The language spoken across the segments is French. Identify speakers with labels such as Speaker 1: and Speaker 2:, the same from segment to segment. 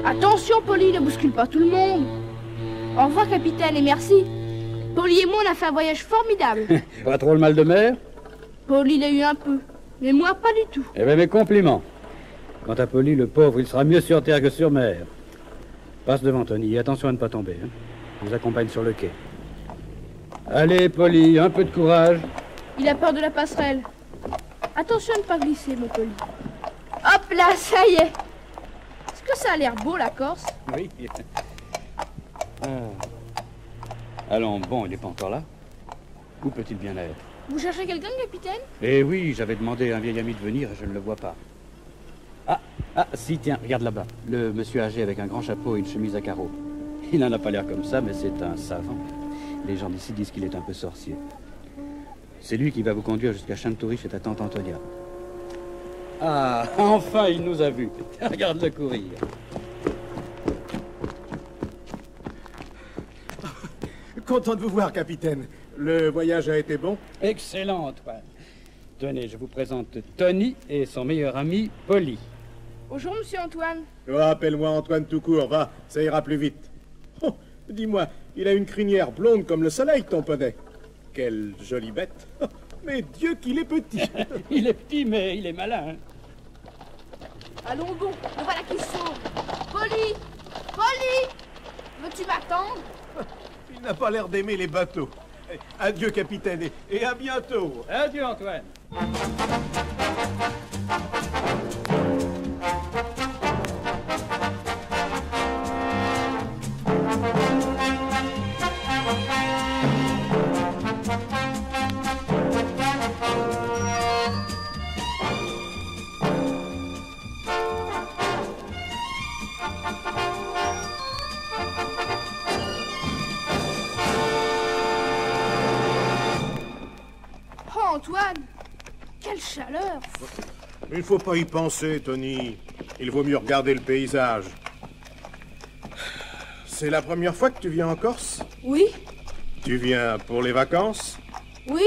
Speaker 1: Attention, Polly, ne bouscule pas tout le monde. Au revoir, capitaine, et merci. Polly et moi, on a fait un voyage formidable.
Speaker 2: Pas trop le mal de mer?
Speaker 1: Polly l'a eu un peu, mais moi, pas du tout.
Speaker 2: Eh bien, mes compliments. Quant à Polly, le pauvre, il sera mieux sur terre que sur mer. Passe devant Tony, et attention à ne pas tomber. Hein. Je vous accompagne sur le quai. Allez, Polly, un peu de courage.
Speaker 1: Il a peur de la passerelle. Attention à ne pas glisser, mon Polly. Hop là, ça y est. Est-ce que ça a l'air beau, la Corse?
Speaker 2: Oui. Allons, bon, il n'est pas encore là. Où peut-il bien être?
Speaker 1: Vous cherchez quelqu'un, capitaine?
Speaker 2: Eh oui, j'avais demandé à un vieil ami de venir et je ne le vois pas. Si, tiens, regarde là-bas. Le monsieur âgé avec un grand chapeau et une chemise à carreaux. Il n'en a pas l'air comme ça, mais c'est un savant. Les gens d'ici disent qu'il est un peu sorcier. C'est lui qui va vous conduire jusqu'à Chantoury chez ta tante Antonia. Ah, enfin, il nous a vus. Regarde-le courir.
Speaker 3: Content de vous voir, capitaine. Le voyage a été bon?
Speaker 2: Excellent, Antoine. Tenez, je vous présente Tony et son meilleur ami, Polly.
Speaker 1: Bonjour, monsieur Antoine.
Speaker 3: Oh, appelle-moi Antoine tout court, va, ça ira plus vite. Oh, dis-moi, il a une crinière blonde comme le soleil, ton poney. Quelle jolie bête. Oh, mais Dieu qu'il est petit.
Speaker 2: Il est petit, mais il est malin. Hein.
Speaker 1: Allons bon, le voilà qui sauve. Polly! Polly! Veux-tu m'attendre?
Speaker 3: Il n'a pas l'air d'aimer les bateaux. Adieu, capitaine, et à bientôt.
Speaker 2: Adieu, Antoine.
Speaker 1: Antoine, quelle chaleur!
Speaker 3: Il ne faut pas y penser, Tony. Il vaut mieux regarder le paysage. C'est la première fois que tu viens en Corse?
Speaker 1: Oui.
Speaker 3: Tu viens pour les vacances?
Speaker 1: Oui.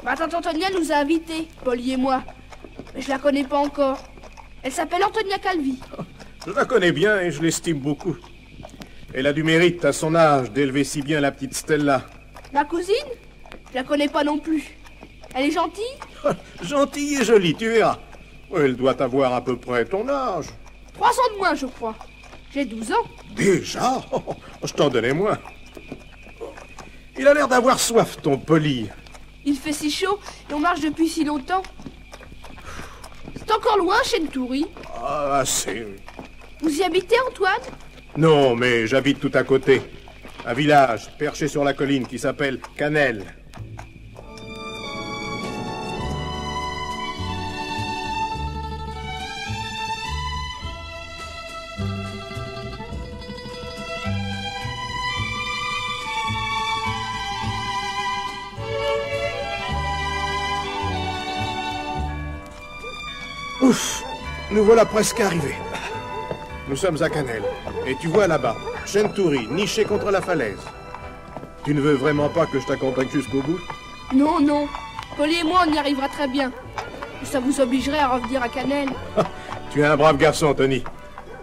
Speaker 1: Ma tante Antonia nous a invités, Polly et moi. Mais je la connais pas encore. Elle s'appelle Antonia Calvi.
Speaker 3: Je la connais bien et je l'estime beaucoup. Elle a du mérite à son âge d'élever si bien la petite Stella.
Speaker 1: Ma cousine? Je la connais pas non plus. Elle est gentille?
Speaker 3: Gentille et jolie, tu verras. Elle doit avoir à peu près ton âge.
Speaker 1: 3 ans de moins, je crois. J'ai 12 ans.
Speaker 3: Déjà? Je t'en donnais moins. Il a l'air d'avoir soif, ton Polly.
Speaker 1: Il fait si chaud et on marche depuis si longtemps. C'est encore loin, Chantoury?
Speaker 3: Ah, assez.
Speaker 1: Vous y habitez, Antoine?
Speaker 3: Non, mais j'habite tout à côté. Un village perché sur la colline qui s'appelle Canel. Ouf, nous voilà presque arrivés. Nous sommes à Canel. Et tu vois là-bas, Chantoury, niché contre la falaise. Tu ne veux vraiment pas que je t'accompagne jusqu'au bout?
Speaker 1: Non, non. Polly et moi, on y arrivera très bien. Ça vous obligerait à revenir à Canel.
Speaker 3: Tu es un brave garçon, Tony.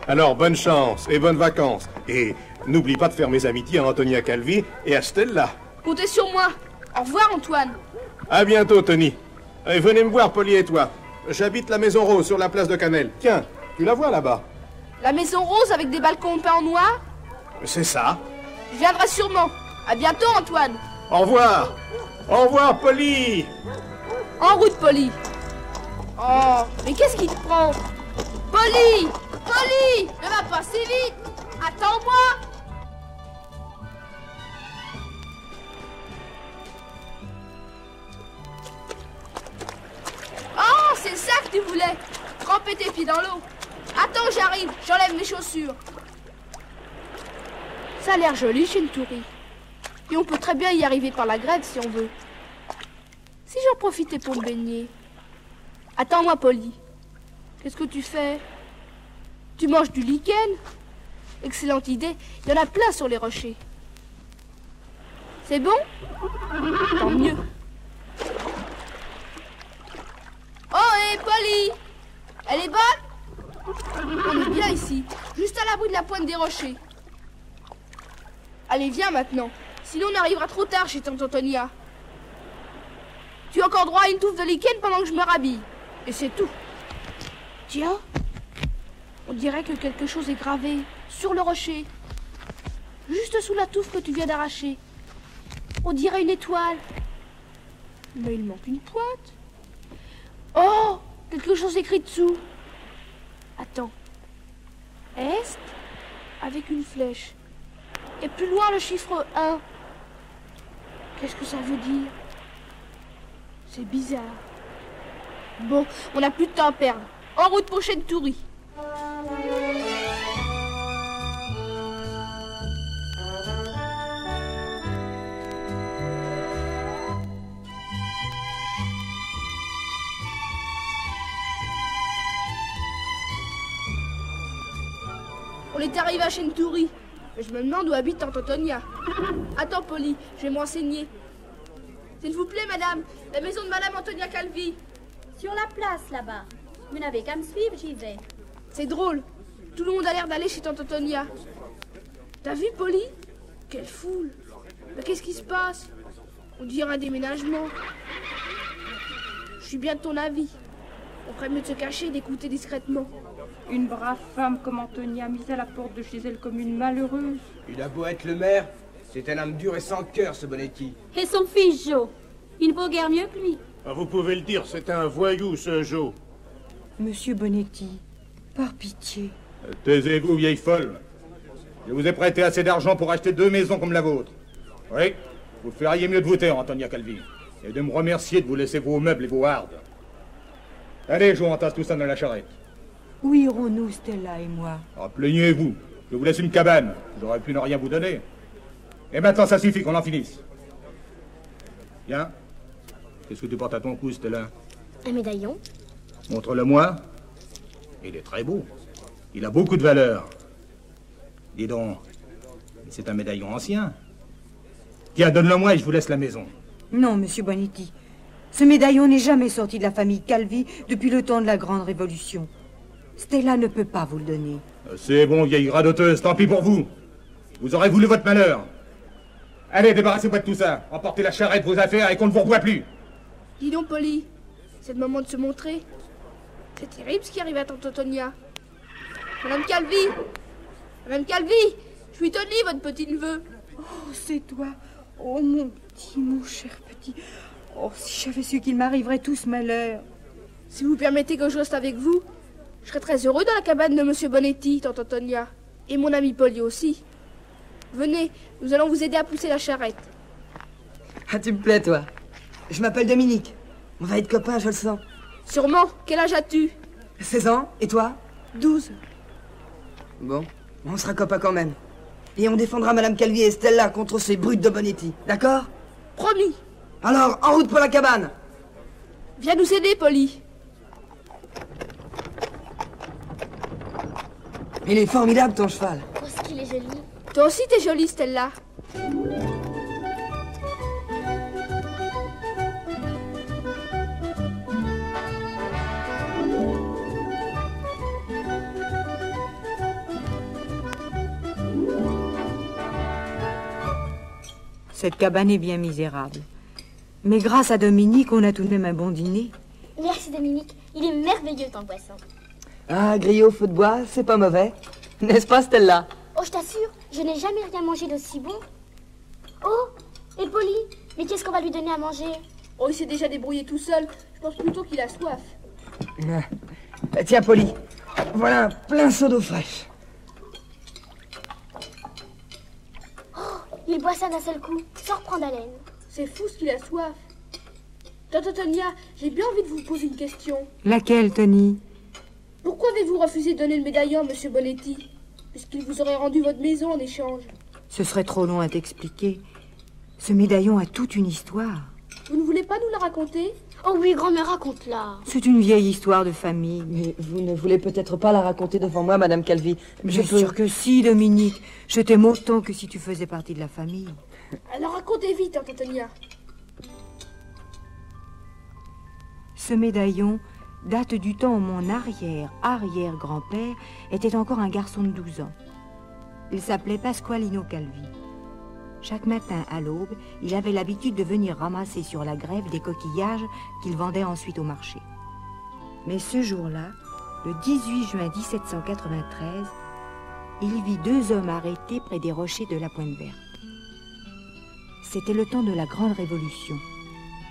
Speaker 3: Alors, bonne chance et bonnes vacances. Et n'oublie pas de faire mes amitiés à Antonia Calvi et à Stella.
Speaker 1: Comptez sur moi. Au revoir, Antoine.
Speaker 3: À bientôt, Tony. Et venez me voir, Polly et toi. J'habite la Maison Rose sur la place de Canel. Tiens, tu la vois là-bas?
Speaker 1: La maison rose avec des balcons peints en noir?
Speaker 3: C'est ça.
Speaker 1: Je viendrai sûrement. À bientôt, Antoine.
Speaker 3: Au revoir. Au revoir, Polly.
Speaker 1: En route, Polly. Oh, mais qu'est-ce qui te prend? Polly! Polly! Ne va pas si vite! Attends-moi! Oh, c'est ça que tu voulais! Tremper tes pieds dans l'eau. Attends, j'arrive. J'enlève mes chaussures. Ça a l'air joli, Chantoury. Et on peut très bien y arriver par la grève si on veut. Si j'en profitais pour me baigner. Attends-moi, Polly. Qu'est-ce que tu fais? Tu manges du lichen? Excellente idée. Il y en a plein sur les rochers. C'est bon? Tant mieux. Oh, hé, Polly! Elle est bonne? On est bien ici, juste à l'abri de la pointe des rochers. Allez, viens maintenant. Sinon, on arrivera trop tard chez tante Antonia. Tu as encore droit à une touffe de lichen pendant que je me rhabille. Et c'est tout. Tiens, on dirait que quelque chose est gravé sur le rocher. Juste sous la touffe que tu viens d'arracher. On dirait une étoile. Mais il manque une pointe. Oh, quelque chose écrit dessous. Attends. Est avec une flèche. Et plus loin le chiffre 1. Qu'est-ce que ça veut dire? C'est bizarre. Bon, on n'a plus de temps à perdre. En route pour Chentoury. On est arrivé à Chentoury. Mais je me demande où habite tante Antonia. Attends, Polly, je vais me renseigner. S'il vous plaît, madame, la maison de madame Antonia Calvi.
Speaker 4: Sur la place, là-bas. Vous n'avez qu'à me suivre, j'y vais.
Speaker 1: C'est drôle. Tout le monde a l'air d'aller chez tante Antonia. T'as vu, Polly? Quelle foule. Mais qu'est-ce qui se passe? On dirait un déménagement. Je suis bien de ton avis. On ferait mieux de se cacher et d'écouter discrètement.
Speaker 5: Une brave femme comme Antonia mise à la porte de chez elle comme une malheureuse.
Speaker 6: Il a beau être le maire, c'est un homme dur et sans cœur, ce Bonetti.
Speaker 4: Et son fils, Joe. Il ne vaut guère mieux que lui.
Speaker 3: Ah, vous pouvez le dire, c'est un voyou, ce Joe.
Speaker 5: Monsieur Bonetti, par pitié.
Speaker 7: Taisez-vous, vieille folle. Je vous ai prêté assez d'argent pour acheter 2 maisons comme la vôtre. Oui, vous feriez mieux de vous taire, Antonia Calvi, et de me remercier de vous laisser vos meubles et vos hardes. Allez, je vous entasse tout ça dans la charrette.
Speaker 5: Où irons-nous, Stella et moi?
Speaker 7: Ah, plaignez-vous. Je vous laisse une cabane. J'aurais pu ne rien vous donner. Et maintenant, ça suffit qu'on en finisse. Bien. Qu'est-ce que tu portes à ton cou, Stella?
Speaker 4: Un médaillon.
Speaker 7: Montre-le-moi. Il est très beau. Il a beaucoup de valeur. Dis donc, c'est un médaillon ancien. Tiens, donne-le-moi et je vous laisse la maison.
Speaker 5: Non, monsieur Bonetti. Ce médaillon n'est jamais sorti de la famille Calvi depuis le temps de la Grande Révolution. Stella ne peut pas vous le donner.
Speaker 7: C'est bon, vieille radoteuse, tant pis pour vous. Vous aurez voulu votre malheur. Allez, débarrassez-vous de tout ça. Emportez la charrette, vos affaires et qu'on ne vous revoie plus.
Speaker 1: Dis donc, Polly, c'est le moment de se montrer. C'est terrible ce qui arrive à tante Antonia. Madame Calvi! Madame Calvi! Je suis Tony, votre petit-neveu.
Speaker 5: Oh, c'est toi. Oh, mon petit, mon cher petit. Oh, si j'avais su qu'il m'arriverait tout ce malheur.
Speaker 1: Si vous permettez que je reste avec vous, je serais très heureux dans la cabane de Monsieur Bonetti, tante Antonia. Et mon ami Polly aussi. Venez, nous allons vous aider à pousser la charrette.
Speaker 8: Ah, tu me plais, toi. Je m'appelle Dominique. On va être copains, je le sens.
Speaker 1: Sûrement. Quel âge as-tu?
Speaker 8: 16 ans, et toi?
Speaker 1: 12.
Speaker 8: Bon, on sera copains quand même. Et on défendra Madame Calvi et Stella contre ces brutes de Bonetti, d'accord?
Speaker 1: Promis.
Speaker 8: Alors, en route pour la cabane.
Speaker 1: Viens nous aider, Polly.
Speaker 8: Il est formidable, ton cheval.
Speaker 4: Oh, ce qu'il est joli.
Speaker 1: Toi aussi, t'es jolie, Stella.
Speaker 5: Cette cabane est bien misérable. Mais grâce à Dominique, on a tout de même un bon dîner.
Speaker 4: Merci, Dominique. Il est merveilleux, ton poisson.
Speaker 8: Ah, grillé au feu de bois, c'est pas mauvais. N'est-ce pas, Stella?
Speaker 4: Oh, je t'assure, je n'ai jamais rien mangé d'aussi bon. Oh, et Polly, mais qu'est-ce qu'on va lui donner à manger?
Speaker 1: Oh, il s'est déjà débrouillé tout seul. Je pense plutôt qu'il a soif.
Speaker 8: Tiens, Polly, voilà un plein seau d'eau fraîche.
Speaker 4: Il boit ça d'un seul coup, sans reprendre haleine.
Speaker 1: C'est fou ce qu'il a soif. Tante Antonia, j'ai bien envie de vous poser une question.
Speaker 5: Laquelle, Tony?
Speaker 1: Pourquoi avez-vous refusé de donner le médaillon à Monsieur Bonetti, puisqu'il vous aurait rendu votre maison en échange?
Speaker 5: Ce serait trop long à t'expliquer. Ce médaillon a toute une histoire.
Speaker 1: Vous ne voulez pas nous la raconter?
Speaker 4: Oh oui, grand-mère, raconte-la.
Speaker 5: C'est une vieille histoire de famille.
Speaker 8: Mais vous ne voulez peut-être pas la raconter devant moi, Madame Calvi.
Speaker 5: Je suis sûre que si, Dominique. Je t'aime autant que si tu faisais partie de la famille.
Speaker 1: Alors racontez vite, Tante Antonia.
Speaker 5: Ce médaillon date du temps où mon arrière-arrière-grand-père était encore un garçon de 12 ans. Il s'appelait Pasqualino Calvi. Chaque matin à l'aube, il avait l'habitude de venir ramasser sur la grève des coquillages qu'il vendait ensuite au marché. Mais ce jour-là, le 18 juin 1793, il vit 2 hommes arrêtés près des rochers de la Pointe Verte. C'était le temps de la Grande Révolution.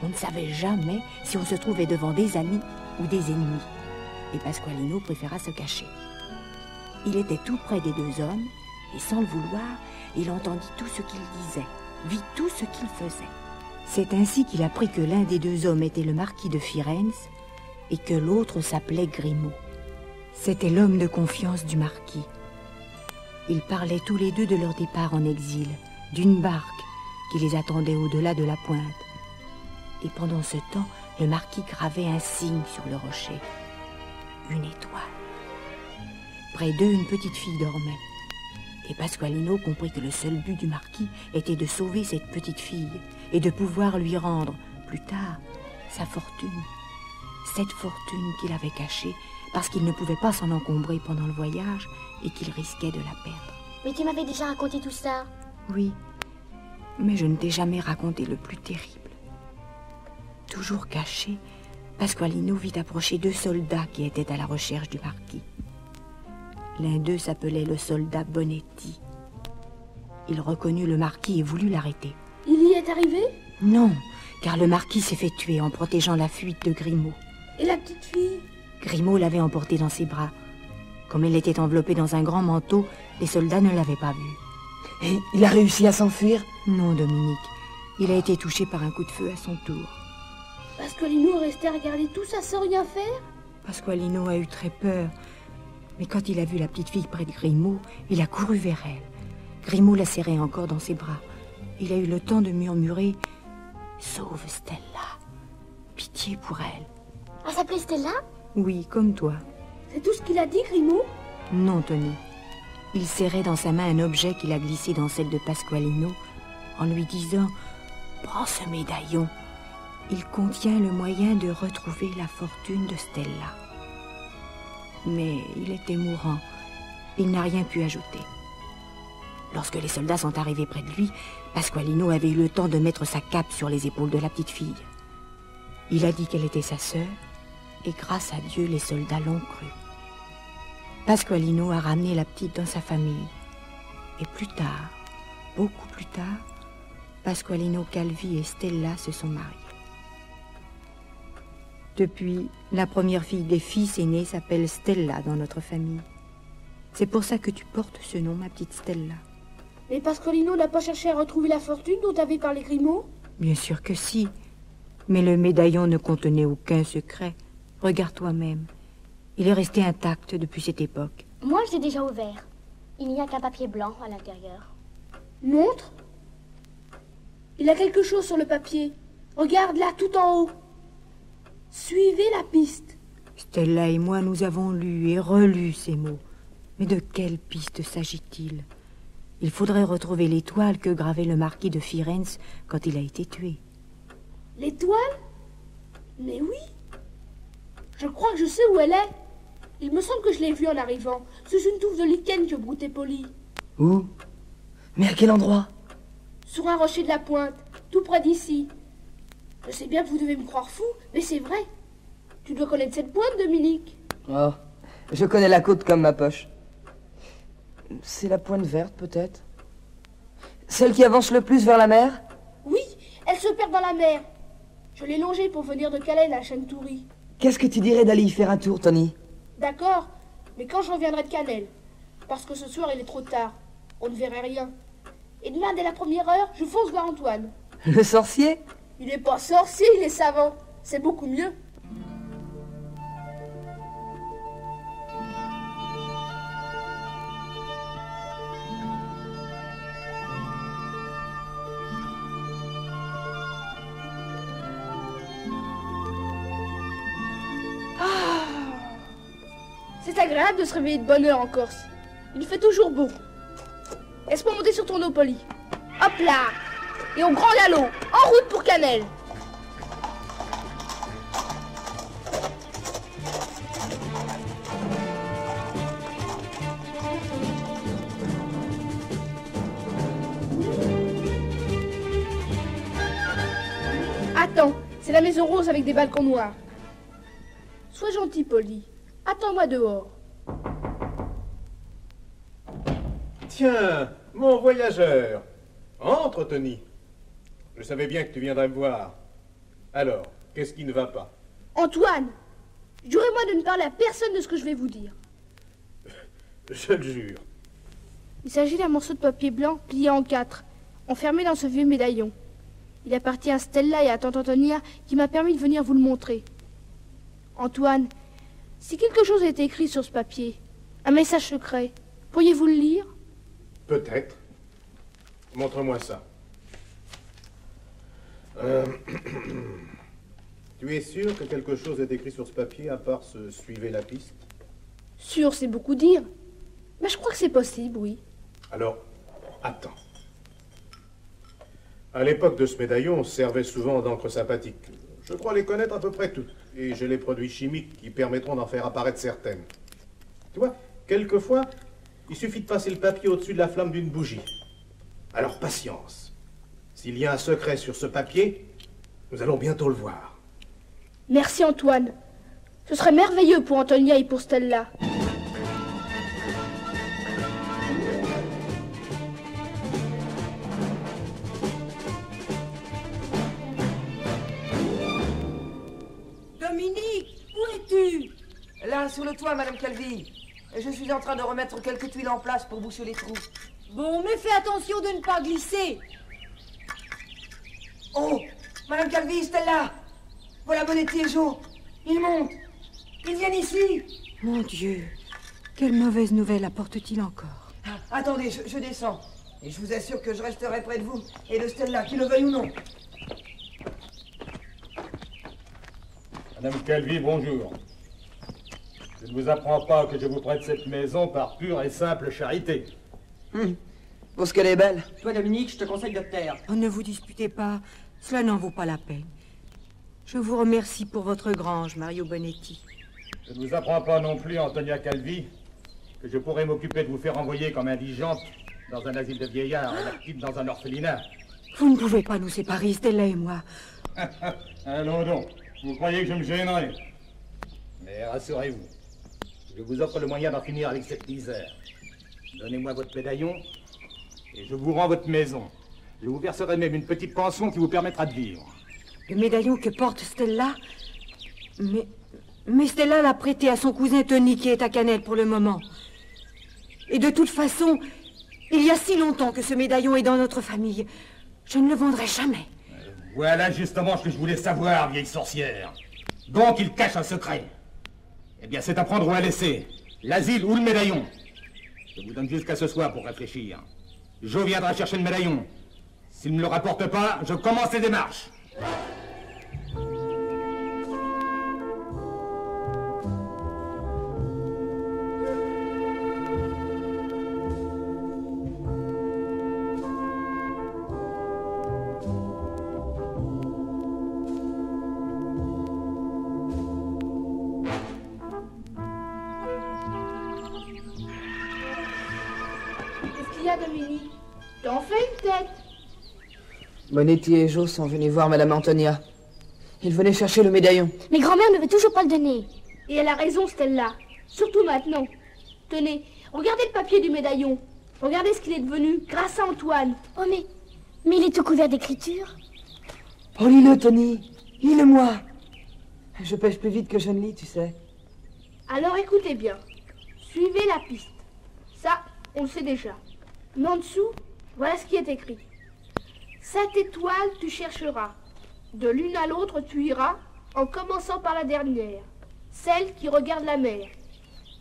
Speaker 5: On ne savait jamais si on se trouvait devant des amis ou des ennemis. Et Pasqualino préféra se cacher. Il était tout près des 2 hommes, et sans le vouloir, il entendit tout ce qu'ils disaient, vit tout ce qu'ils faisaient. C'est ainsi qu'il apprit que l'un des 2 hommes était le marquis de Firenze et que l'autre s'appelait Grimaud. C'était l'homme de confiance du marquis. Ils parlaient tous les 2 de leur départ en exil, d'une barque qui les attendait au-delà de la pointe. Et pendant ce temps, le marquis gravait un signe sur le rocher. Une étoile. Près d'eux, une petite fille dormait. Et Pasqualino comprit que le seul but du marquis était de sauver cette petite fille et de pouvoir lui rendre, plus tard, sa fortune. Cette fortune qu'il avait cachée parce qu'il ne pouvait pas s'en encombrer pendant le voyage et qu'il risquait de la perdre.
Speaker 4: Mais tu m'avais déjà raconté tout ça.
Speaker 5: Oui, mais je ne t'ai jamais raconté le plus terrible. Toujours caché, Pasqualino vit approcher 2 soldats qui étaient à la recherche du marquis. L'un d'eux s'appelait le soldat Bonetti. Il reconnut le marquis et voulut l'arrêter.
Speaker 1: Il y est arrivé?
Speaker 5: Non, car le marquis s'est fait tuer en protégeant la fuite de Grimaud.
Speaker 1: Et la petite fille?
Speaker 5: Grimaud l'avait emportée dans ses bras. Comme elle était enveloppée dans un grand manteau, les soldats ne l'avaient pas vue.
Speaker 8: Et il a réussi à s'enfuir?
Speaker 5: Non, Dominique. Il a été touché par un coup de feu à son tour.
Speaker 1: Pasqualino est resté à regarder tout ça sans rien faire?
Speaker 5: Pasqualino a eu très peur. Mais quand il a vu la petite fille près de Grimaud, il a couru vers elle. Grimaud la serrait encore dans ses bras. Il a eu le temps de murmurer « Sauve Stella. Pitié pour elle. »
Speaker 4: Elle s'appelait Stella?
Speaker 5: Oui, comme toi.
Speaker 1: C'est tout ce qu'il a dit, Grimaud?
Speaker 5: Non, Tony. Il serrait dans sa main un objet qu'il a glissé dans celle de Pasqualino en lui disant « Prends ce médaillon. Il contient le moyen de retrouver la fortune de Stella. » Mais il était mourant. Il n'a rien pu ajouter. Lorsque les soldats sont arrivés près de lui, Pasqualino avait eu le temps de mettre sa cape sur les épaules de la petite fille. Il a dit qu'elle était sa sœur, et grâce à Dieu, les soldats l'ont cru. Pasqualino a ramené la petite dans sa famille. Et plus tard, beaucoup plus tard, Pasqualino Calvi et Stella se sont mariés. Depuis, la première fille des fils aînés s'appelle Stella dans notre famille. C'est pour ça que tu portes ce nom, ma petite Stella.
Speaker 1: Mais Pasqualino n'a pas cherché à retrouver la fortune dont avait parlé Grimaud?
Speaker 5: Bien sûr que si. Mais le médaillon ne contenait aucun secret. Regarde toi-même. Il est resté intact depuis cette époque.
Speaker 4: Moi, je l'ai déjà ouvert. Il n'y a qu'un papier blanc à l'intérieur.
Speaker 1: Montre. Il a quelque chose sur le papier. Regarde là, tout en haut. Suivez la piste.
Speaker 5: Stella et moi, nous avons lu et relu ces mots. Mais de quelle piste s'agit-il? Il faudrait retrouver l'étoile que gravait le marquis de Firenze quand il a été tué.
Speaker 1: L'étoile? Mais oui. Je crois que je sais où elle est. Il me semble que je l'ai vue en arrivant. Sous une touffe de lichen que broutait Polly.
Speaker 8: Où? Mais à quel endroit?
Speaker 1: Sur un rocher de la pointe, tout près d'ici. Je sais bien que vous devez me croire fou, mais c'est vrai. Tu dois connaître cette pointe, Dominique.
Speaker 8: Oh, je connais la côte comme ma poche. C'est la Pointe Verte, peut-être? Celle qui avance le plus vers la mer?
Speaker 1: Oui, elle se perd dans la mer. Je l'ai longée pour venir de Calais à Chantoury.
Speaker 8: Qu'est-ce que tu dirais d'aller y faire un tour, Tony?
Speaker 1: D'accord, mais quand je reviendrai de Canel. Parce que ce soir, il est trop tard. On ne verrait rien. Et demain, dès la première heure, je fonce voir Antoine.
Speaker 8: Le sorcier?
Speaker 1: Il n'est pas sorcier, il est savant. C'est beaucoup mieux. C'est agréable de se réveiller de bonne heure en Corse. Il fait toujours beau. Laisse-moi monter sur ton dos, Polly. Hop là! Et au grand galop, en route pour Canel. C'est la maison rose avec des balcons noirs. Sois gentil, Polly. Attends-moi dehors.
Speaker 3: Tiens, mon voyageur. Entre, Tony. Je savais bien que tu viendrais me voir. Alors, qu'est-ce qui ne va pas?
Speaker 1: Antoine, jurez-moi de ne parler à personne de ce que je vais vous dire.
Speaker 3: Je le jure.
Speaker 1: Il s'agit d'un morceau de papier blanc plié en 4, enfermé dans ce vieux médaillon. Il appartient à Stella et à tante Antonia qui m'a permis de venir vous le montrer. Antoine, si quelque chose est écrit sur ce papier, un message secret, pourriez-vous le lire?
Speaker 3: Peut-être. Montre-moi ça. Tu es sûr que quelque chose est écrit sur ce papier à part ce « suivez la piste » ?
Speaker 1: Sûr, c'est beaucoup dire. Mais je crois que c'est possible, oui.
Speaker 3: Alors, attends. À l'époque de ce médaillon, on servait souvent d'encre sympathique. Je crois les connaître à peu près toutes. Et j'ai les produits chimiques qui permettront d'en faire apparaître certaines. Tu vois, quelquefois, il suffit de passer le papier au-dessus de la flamme d'une bougie. Alors, patience. S'il y a un secret sur ce papier, nous allons bientôt le voir.
Speaker 1: Merci, Antoine. Ce serait merveilleux pour Antonia et pour Stella.
Speaker 8: Dominique, où es-tu? Là, sur le toit, Madame Calvi. Je suis en train de remettre quelques tuiles en place pour boucher les trous.
Speaker 5: Bon, mais fais attention de ne pas glisser.
Speaker 8: Oh, Madame Calvi, Stella. Voilà Bonetti et Joe. Ils montent. Ils viennent ici.
Speaker 5: Mon Dieu, quelle mauvaise nouvelle apporte-t-il encore?
Speaker 8: Attendez, je descends. Et je vous assure que je resterai près de vous et de Stella, qu'il le veuille ou non.
Speaker 7: Madame Calvi, bonjour. Je ne vous apprends pas que je vous prête cette maison par pure et simple charité.
Speaker 8: Pour ce qu'elle est belle. Toi, Dominique, je te conseille de te taire.
Speaker 5: Oh, ne vous disputez pas, cela n'en vaut pas la peine. Je vous remercie pour votre grange, Mario Bonetti.
Speaker 7: Je ne vous apprends pas non plus, Antonia Calvi, que je pourrais m'occuper de vous faire envoyer comme indigente dans un asile de vieillards et la petite dans un orphelinat.
Speaker 5: Vous ne pouvez pas nous séparer, Stella et moi.
Speaker 7: Allons donc, vous croyez que je me gênerai? Mais rassurez-vous, je vous offre le moyen d'en finir avec cette misère. Donnez-moi votre médaillon et je vous rends votre maison. Je vous verserai même une petite pension qui vous permettra de vivre.
Speaker 5: Le médaillon que porte Stella? Mais Stella l'a prêté à son cousin Tony qui est à Canel pour le moment. Et de toute façon, il y a si longtemps que ce médaillon est dans notre famille. Je ne le vendrai jamais.
Speaker 7: Voilà justement ce que je voulais savoir, vieille sorcière. Donc il cache un secret. Eh bien, c'est à prendre ou à laisser. L'asile ou le médaillon. Je vous donne jusqu'à ce soir pour réfléchir. Joe viendra chercher le médaillon. S'il ne me le rapporte pas, je commence les démarches.
Speaker 1: Qu'est-ce qu'il y a, Dominique? T'en fais une tête?
Speaker 8: Bonetti et Joe sont venus voir Madame Antonia. Ils venaient chercher le médaillon.
Speaker 4: Mais grand-mère ne veut toujours pas le donner.
Speaker 1: Et elle a raison, Stella. Surtout maintenant. Tenez, regardez le papier du médaillon. Regardez ce qu'il est devenu grâce à Antoine.
Speaker 4: Oh, mais il est tout couvert d'écriture.
Speaker 8: Oh, lis-le, Tony. Lis-le-moi. Je pêche plus vite que je ne lis, tu sais.
Speaker 1: Alors écoutez bien. Suivez la piste. Ça, on le sait déjà. Mais en dessous, voilà ce qui est écrit. 7 étoiles tu chercheras. De l'une à l'autre tu iras, en commençant par la dernière, celle qui regarde la mer.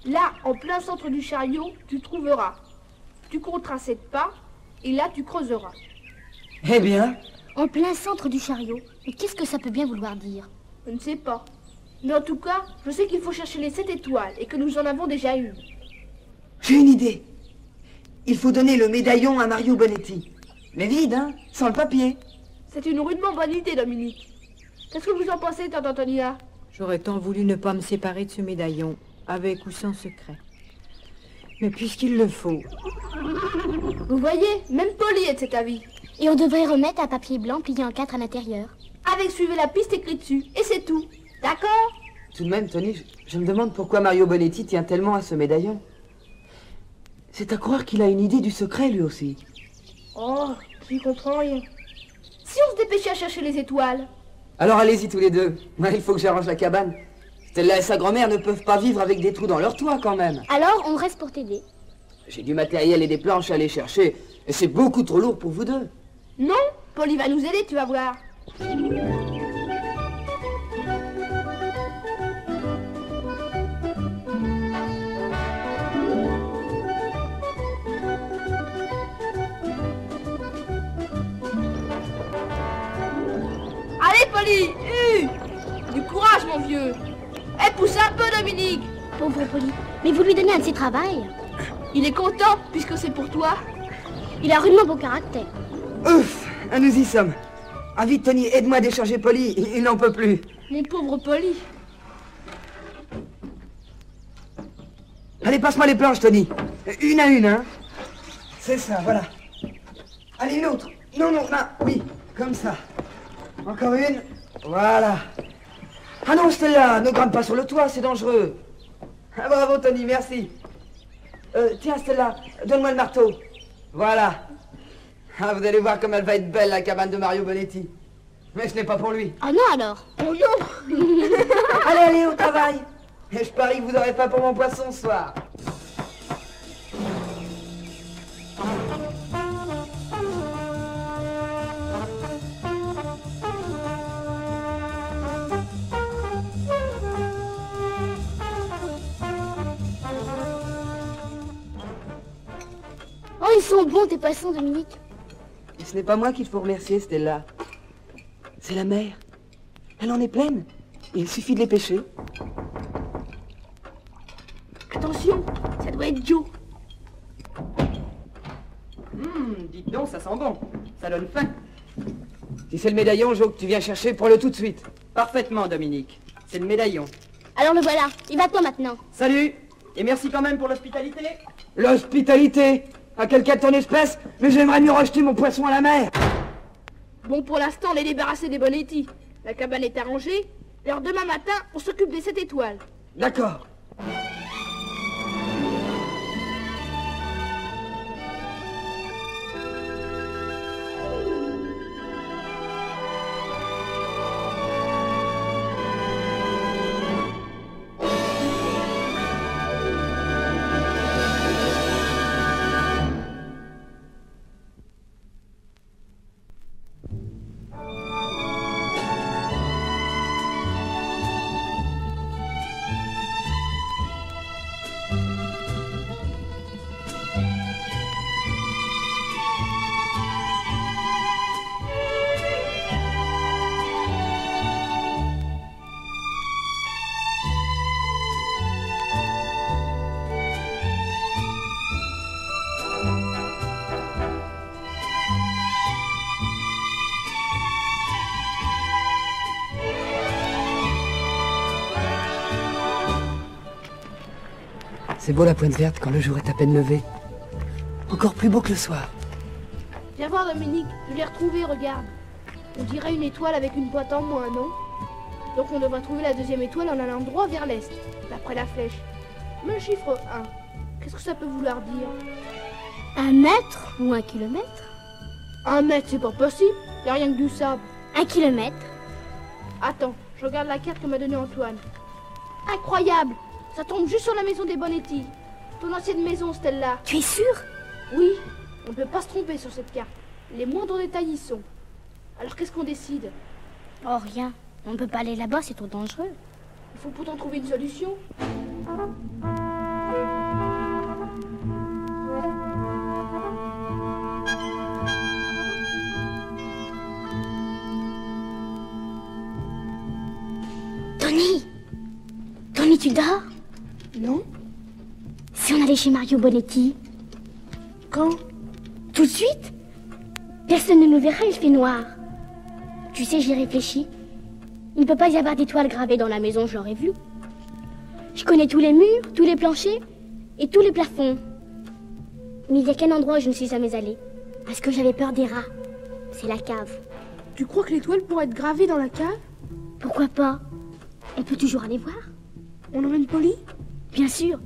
Speaker 1: Là, en plein centre du chariot, tu trouveras. Tu compteras 7 pas, et là tu creuseras.
Speaker 8: Eh bien,
Speaker 4: En plein centre du chariot. Mais qu'est-ce que ça peut bien vouloir dire?
Speaker 1: Je ne sais pas. Mais en tout cas, je sais qu'il faut chercher les 7 étoiles, et que nous en avons déjà une.
Speaker 8: j'ai une idée. Il faut donner le médaillon à Mario Bonetti. Mais vide, hein, sans le papier.
Speaker 1: C'est une rudement bonne idée, Dominique. Qu'est-ce que vous en pensez, tante Antonia?
Speaker 5: J'aurais tant voulu ne pas me séparer de ce médaillon, avec ou sans secret. Mais puisqu'il le faut,
Speaker 1: Vous voyez, même Polly est de cet avis.
Speaker 4: Et on devrait remettre un papier blanc plié en 4 à l'intérieur.
Speaker 1: avec suivez la piste écrite dessus. Et c'est tout. D'accord?
Speaker 8: Tout de même, Tony, je me demande pourquoi Mario Bonetti tient tellement à ce médaillon. C'est à croire qu'il a une idée du secret, lui aussi.
Speaker 1: Oh, j'y comprends rien. Si on se dépêchait à chercher les étoiles?
Speaker 8: Alors allez-y tous les deux. Moi, il faut que j'arrange la cabane. Stella et sa grand-mère ne peuvent pas vivre avec des trous dans leur toit, quand même.
Speaker 4: Alors, on reste pour t'aider.
Speaker 8: J'ai du matériel et des planches à aller chercher, et c'est beaucoup trop lourd pour vous deux.
Speaker 1: Non, Polly va nous aider, tu vas voir. Allez, Polly, du courage, mon vieux. Eh, pousse un peu, Dominique.
Speaker 4: Pauvre Polly. Mais vous lui donnez un de ses travails.
Speaker 1: Il est content, puisque c'est pour toi.
Speaker 4: Il a rudement beau caractère.
Speaker 8: Ouf, nous y sommes. Ah vite, Tony, aide-moi à décharger Polly, il n'en peut plus.
Speaker 1: Mon pauvre Polly.
Speaker 8: Allez, passe-moi les planches, Tony. Une à une, hein. C'est ça, voilà. Allez, une autre. Non, oui, comme ça. Encore une. Voilà. Ah non, Stella, ne grimpe pas sur le toit, c'est dangereux. Ah, bravo, Tony, merci. Tiens, Stella, donne-moi le marteau. Voilà. Ah, vous allez voir comme elle va être belle, la cabane de Mario Bonetti. Mais ce n'est pas pour lui.
Speaker 4: Ah non, alors.
Speaker 1: Oh non.
Speaker 8: Allez, au travail. Et je parie que vous n'aurez pas pour mon poisson ce soir.
Speaker 4: Oh, ils sont bons, tes poissons, Dominique.
Speaker 8: Et ce n'est pas moi qu'il faut remercier, Stella. C'est la mer. Elle en est pleine. Il suffit de les pêcher.
Speaker 1: Attention, ça doit être Joe.
Speaker 8: Dites donc, ça sent bon. Ça donne faim. Si c'est le médaillon, Joe, que tu viens chercher, prends-le tout de suite. Parfaitement, Dominique. C'est le médaillon.
Speaker 4: Alors le voilà. Il va toi maintenant.
Speaker 8: Salut. Et merci quand même pour l'hospitalité. L'hospitalité? À quelqu'un de ton espèce? Mais j'aimerais mieux rejeter mon poisson à la mer.
Speaker 1: Bon, pour l'instant, on est débarrassé des Bonetti. La cabane est arrangée. Alors demain matin, on s'occupe des 7 étoiles.
Speaker 8: D'accord. C'est beau la pointe verte quand le jour est à peine levé. Encore plus beau que le soir.
Speaker 1: Viens voir, Dominique, je l'ai retrouvé, regarde. On dirait une étoile avec une pointe en moins, non? Donc on devrait trouver la deuxième étoile en allant droit vers l'est, d'après la flèche. Mais le chiffre 1, qu'est-ce que ça peut vouloir dire?
Speaker 4: 1 mètre ou 1 kilomètre?
Speaker 1: 1 mètre, c'est pas possible, y a rien que du sable.
Speaker 4: 1 kilomètre?
Speaker 1: Attends, je regarde la carte que m'a donnée Antoine. Incroyable! Ça tombe juste sur la maison des Bonetti. Ton ancienne maison, Stella.
Speaker 4: Tu es sûr?
Speaker 1: Oui, on ne peut pas se tromper sur cette carte. Les moindres détails y sont. Alors qu'est-ce qu'on décide?
Speaker 4: Oh, rien. On ne peut pas aller là-bas, c'est trop dangereux.
Speaker 1: Il faut pourtant trouver une solution.
Speaker 4: Tony! Tony, tu dors?
Speaker 1: Non?
Speaker 4: Si on allait chez Mario Bonetti?
Speaker 1: Quand?
Speaker 4: Tout de suite? Personne ne nous verra, il fait noir. Tu sais, j'y réfléchis. Il ne peut pas y avoir d'étoiles gravées dans la maison, je l'aurais vu. Je connais tous les murs, tous les planchers et tous les plafonds. Mais il n'y a qu'un endroit où je ne suis jamais allée. Parce que j'avais peur des rats. C'est la cave.
Speaker 1: Tu crois que l'étoile pourrait être gravée dans la cave?
Speaker 4: Pourquoi pas? On peut toujours aller voir.
Speaker 1: On emmène Polly?
Speaker 4: Bien sûr.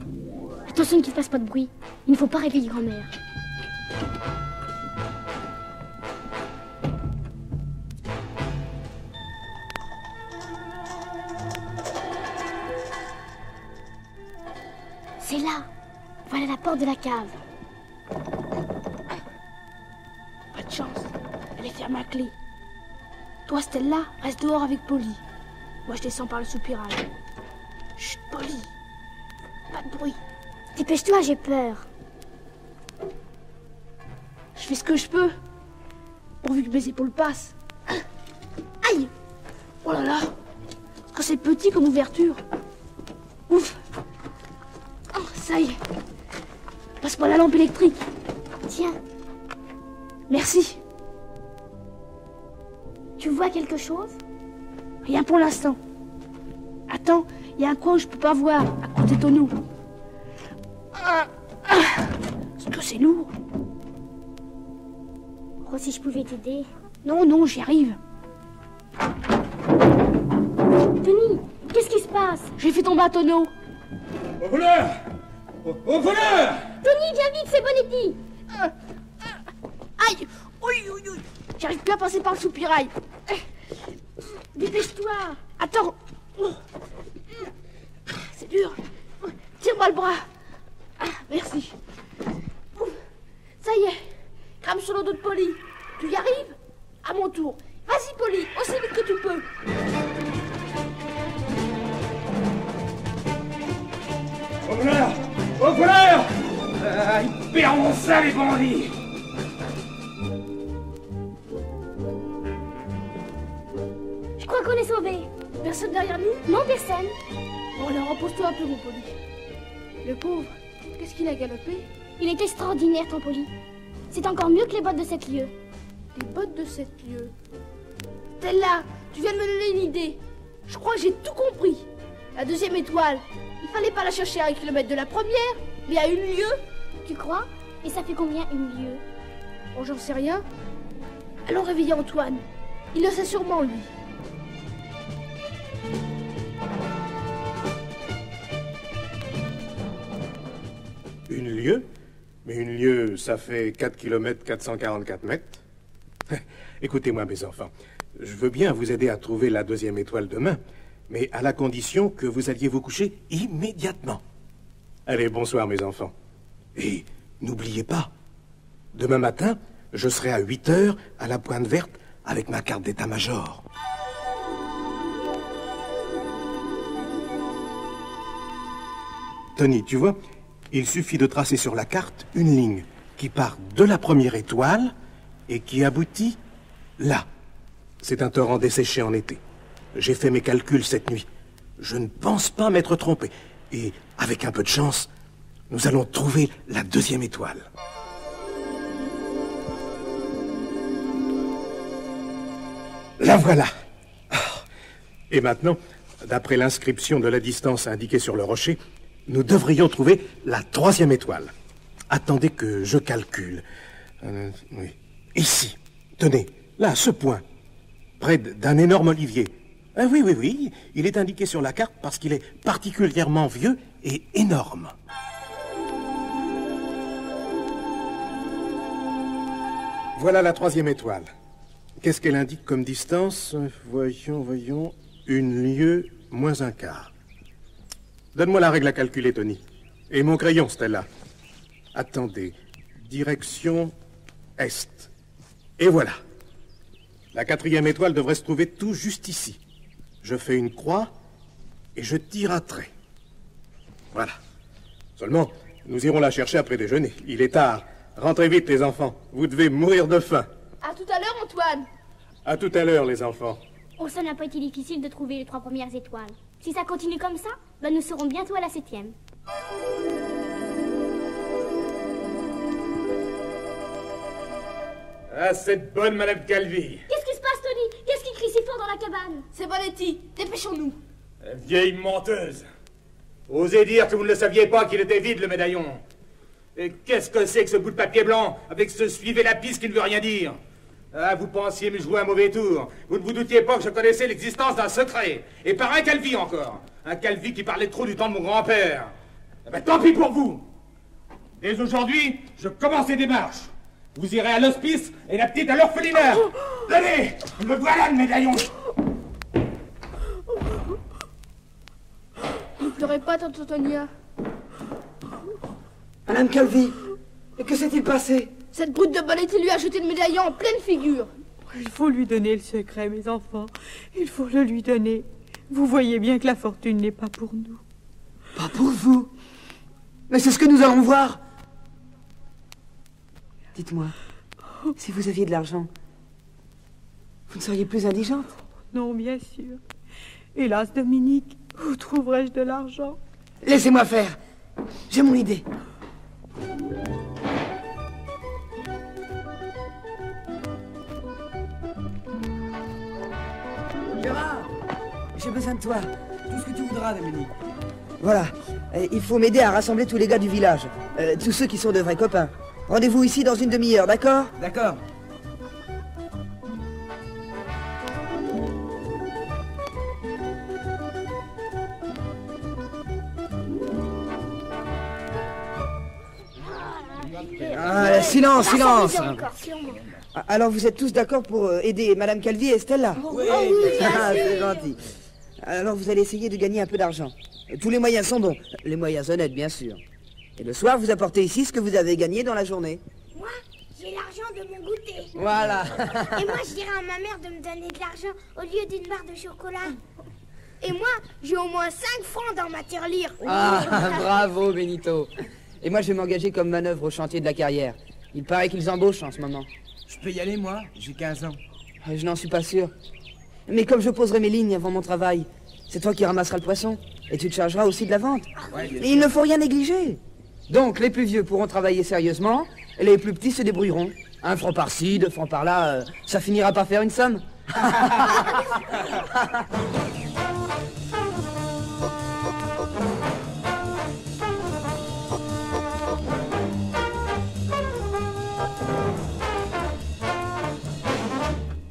Speaker 4: Attention qu'il ne fasse pas de bruit. Il ne faut pas réveiller grand-mère. C'est là. Voilà la porte de la cave.
Speaker 1: Pas de chance. Elle est fermée à clé. Toi, Stella, reste dehors avec Polly. Moi, je descends par le soupirail. Chut, Polly. Pas de bruit.
Speaker 4: Dépêche-toi, j'ai peur.
Speaker 1: Je fais ce que je peux. Pourvu que mes épaules passent. Aïe! Oh là là! Quand c'est petit comme ouverture. Ouf! Oh, ça y est. Passe-moi la lampe électrique.
Speaker 4: Tiens,
Speaker 1: Merci.
Speaker 4: tu vois quelque chose?
Speaker 1: Rien pour l'instant. Attends, il y a un coin où je peux pas voir, à côté des tonneaux. Est-ce que c'est lourd?
Speaker 4: Oh, si je pouvais t'aider.
Speaker 1: Non, non, j'y arrive.
Speaker 4: Tony, qu'est-ce qui se passe?
Speaker 1: J'ai fait tomber un tonneau.
Speaker 7: Au voleur! Au voleur!
Speaker 4: Tony, viens vite, c'est Bonetti.
Speaker 1: Aïe! Oui, oui, oui. J'arrive plus à passer par le soupirail.
Speaker 4: Dépêche-toi.
Speaker 1: Attends. C'est dur. Tire-moi le bras. Merci. Ça y est. Crame sur le dos de Polly. Tu y arrives? À mon tour. Vas-y, Polly, aussi vite que tu peux.
Speaker 7: Au voleur! Au voleur! Ils paieront ça, les bandits!
Speaker 4: Je crois qu'on est sauvés.
Speaker 1: Personne derrière nous?
Speaker 4: Non, personne.
Speaker 1: Bon, alors repose-toi un peu, mon Polly. Le pauvre, qu'est-ce qu'il a galopé?
Speaker 4: Il est extraordinaire, ton Polly. C'est encore mieux que les bottes de 7 lieues.
Speaker 1: Les bottes de 7 lieues. Stella, tu viens de me donner une idée. Je crois que j'ai tout compris. La deuxième étoile, il fallait pas la chercher à 1 kilomètre de la première, mais à 1 lieue.
Speaker 4: Tu crois? Et ça fait combien une lieue?
Speaker 1: Bon, j'en sais rien. Allons réveiller Antoine. Il le sait sûrement, lui.
Speaker 3: Une lieue? Mais une lieue, ça fait 4 km 444 mètres. Écoutez-moi, mes enfants. Je veux bien vous aider à trouver la deuxième étoile demain, mais à la condition que vous alliez vous coucher immédiatement. Allez, bonsoir, mes enfants. Et n'oubliez pas, demain matin, je serai à 8 heures à la Pointe Verte avec ma carte d'état-major. Tony, tu vois, il suffit de tracer sur la carte une ligne qui part de la première étoile et qui aboutit là. C'est un torrent desséché en été. J'ai fait mes calculs cette nuit. Je ne pense pas m'être trompé. Et avec un peu de chance, nous allons trouver la deuxième étoile. La voilà. Et maintenant, d'après l'inscription de la distance indiquée sur le rocher, nous devrions trouver la troisième étoile. Attendez que je calcule. Oui. Ici. Tenez, là, ce point. Près d'un énorme olivier. Ah, oui, oui, oui. Il est indiqué sur la carte parce qu'il est particulièrement vieux et énorme. Voilà la troisième étoile. Qu'est-ce qu'elle indique comme distance? Voyons. 1 lieue moins 1 quart. Donne-moi la règle à calculer, Tony. Et mon crayon, Stella. Attendez. Direction Est. Et voilà. La quatrième étoile devrait se trouver tout juste ici. Je fais une croix et je tire un trait. Voilà. Seulement, nous irons la chercher après déjeuner. Il est tard. Rentrez vite, les enfants. Vous devez mourir de faim.
Speaker 1: À tout à l'heure, Antoine.
Speaker 3: À tout à l'heure, les enfants.
Speaker 4: Oh, ça n'a pas été difficile de trouver les 3 premières étoiles. Si ça continue comme ça, ben nous serons bientôt à la 7e.
Speaker 7: Ah, cette bonne Madame Calvi.
Speaker 4: Qu'est-ce qui se passe, Tony? Qu'est-ce qui crie si fort dans la cabane?
Speaker 1: C'est Bonetti. Dépêchons-nous.
Speaker 7: La vieille menteuse. Osez dire que vous ne le saviez pas qu'il était vide, le médaillon. Et qu'est-ce que c'est que ce bout de papier blanc avec ce suivez la piste qui ne veut rien dire? Ah, vous pensiez me jouer un mauvais tour. Vous ne vous doutiez pas que je connaissais l'existence d'un secret. Et par un Calvi encore. Un Calvi qui parlait trop du temps de mon grand-père. Eh ben, tant pis pour vous. Dès aujourd'hui, je commence les démarches. Vous irez à l'hospice et la petite à l'orphelinat. Tenez, me voilà le médaillon.
Speaker 1: Ne pleurez pas, tante Antonia.
Speaker 8: Madame Calvi, que s'est-il passé?
Speaker 1: Cette brute de Bonetti lui a jeté le médaillon en pleine figure.
Speaker 9: Il faut lui donner le secret, mes enfants. Il faut le lui donner. Vous voyez bien que la fortune n'est pas pour nous.
Speaker 8: Pas pour vous. Mais c'est ce que nous allons voir. Dites-moi, si vous aviez de l'argent, vous ne seriez plus indigente?
Speaker 9: Non, bien sûr. Hélas, Dominique, où trouverais-je de l'argent?
Speaker 8: Laissez-moi faire. J'ai mon idée. Gérard, j'ai besoin de toi. Tout ce que tu voudras, Dominique. Voilà. Il faut m'aider à rassembler tous les gars du village. Tous ceux qui sont de vrais copains. Rendez-vous ici dans une demi-heure, d'accord? D'accord. Ah, silence, silence. Alors vous êtes tous d'accord pour aider Madame Calvi et Stella?
Speaker 4: Oui,
Speaker 8: c'est gentil. Alors vous allez essayer de gagner un peu d'argent. Tous les moyens sont bons. Les moyens honnêtes, bien sûr. Et le soir, vous apportez ici ce que vous avez gagné dans la journée.
Speaker 4: Moi, j'ai l'argent de mon goûter.
Speaker 8: Voilà.
Speaker 4: Et moi, je dirais à ma mère de me donner de l'argent au lieu d'une barre de chocolat. Et moi, j'ai au moins 5 francs dans ma tirelire.
Speaker 8: Ah, bravo, Benito. Et moi, je vais m'engager comme manœuvre au chantier de la carrière. Il paraît qu'ils embauchent en ce moment.
Speaker 6: Je peux y aller, moi? J'ai 15 ans.
Speaker 8: Je n'en suis pas sûr. Mais comme je poserai mes lignes avant mon travail, c'est toi qui ramasseras le poisson. Et tu te chargeras aussi de la vente.
Speaker 6: Ouais,
Speaker 8: et il ne faut rien négliger. Donc, les plus vieux pourront travailler sérieusement, et les plus petits se débrouilleront. 1 franc par-ci, 2 francs par-là, ça finira par faire une somme.